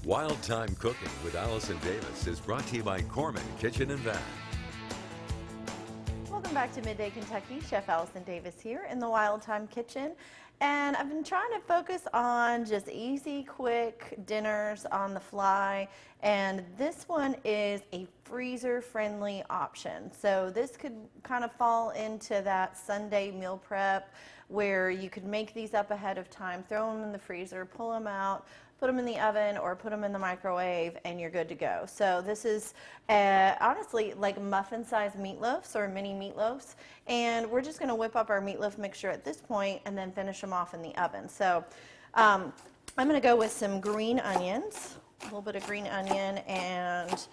Wild Thyme Cooking with Allison Davis is brought to you by Corman Kitchen and Bath. Welcome back to Midday Kentucky. Chef Allison Davis here in the Wild Thyme Kitchen. And I've been trying to focus on just easy, quick dinners on the fly. And this one is a freezer-friendly option. So this could kind of fall into that Sunday meal prep where you could make these up ahead of time, throw them in the freezer, pull them out, put them in the oven or put them in the microwave, and you're good to go. So this is honestly like muffin-sized meatloafs or mini meatloafs, and we're just going to whip up our meatloaf mixture at this point and then finish them off in the oven. So I'm going to go with some green onions, a little bit of green onion, and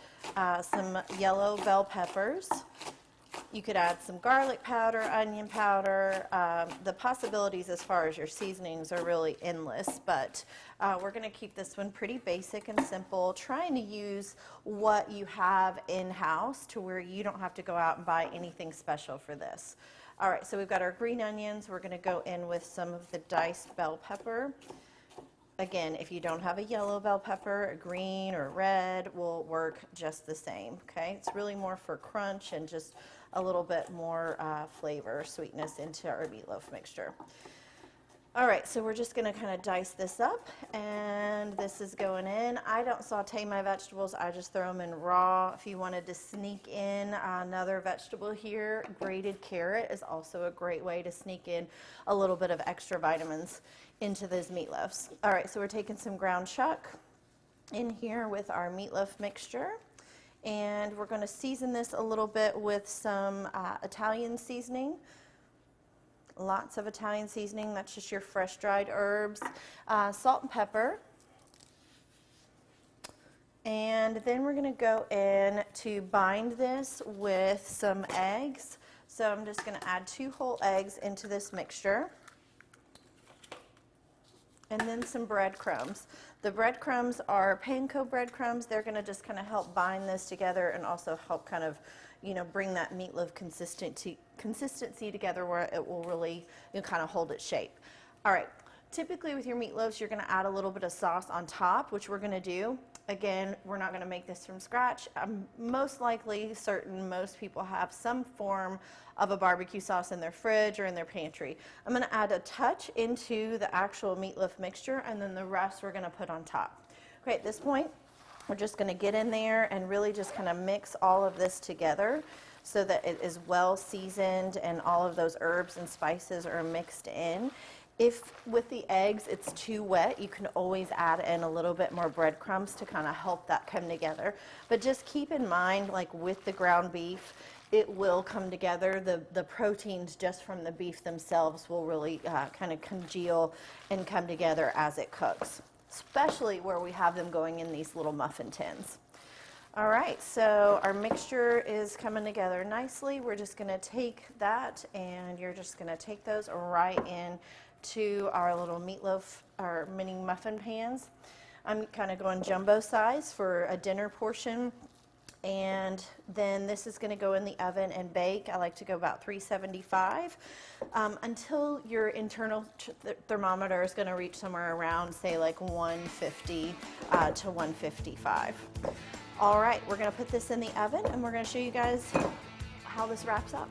some yellow bell peppers. You could add some garlic powder, onion powder. The possibilities as far as your seasonings are really endless, but we're going to keep this one pretty basic and simple, trying to use what you have in-house to where you don't have to go out and buy anything special for this. All right, so we've got our green onions. We're going to go in with some of the diced bell pepper. Again, if you don't have a yellow bell pepper, a green or red will work just the same, okay? It's really more for crunch and just a little bit more flavor, sweetness into our meatloaf mixture. All right, so we're just gonna kind of dice this up, and this is going in. I don't saute my vegetables, I just throw them in raw. If you wanted to sneak in another vegetable here, grated carrot is also a great way to sneak in a little bit of extra vitamins into those meatloafs. All right, so we're taking some ground chuck in here with our meatloaf mixture, and we're going to season this a little bit with some Italian seasoning. Lots of Italian seasoning. That's just your fresh dried herbs, salt and pepper. And then we're going to go in to bind this with some eggs. So I'm just going to add 2 whole eggs into this mixture. And then some breadcrumbs. The breadcrumbs are panko breadcrumbs. They're going to just kind of help bind this together and also help kind of, you know, bring that meatloaf consistency together where it will really, you know, kind of hold its shape. All right. Typically with your meatloafs, you're going to add a little bit of sauce on top, which we're going to do. Again, we're not going to make this from scratch. I'm most likely certain most people have some form of a barbecue sauce in their fridge or in their pantry. I'm going to add a touch into the actual meatloaf mixture, and then the rest we're going to put on top. Okay, at this point, we're just going to get in there and really just kind of mix all of this together so that it is well seasoned and all of those herbs and spices are mixed in. If with the eggs it's too wet, you can always add in a little bit more breadcrumbs to kind of help that come together. But just keep in mind, like with the ground beef, it will come together. The proteins just from the beef themselves will really kind of congeal and come together as it cooks, especially where we have them going in these little muffin tins. All right, so our mixture is coming together nicely. We're just going to take that, and you're just going to take those right in to our little meatloaf, our mini muffin pans. I'm kind of going jumbo size for a dinner portion, and then this is going to go in the oven and bake. I like to go about 375 until your internal thermometer is going to reach somewhere around, say, like 150 to 155. All right, we're going to put this in the oven, and we're going to show you guys how this wraps up.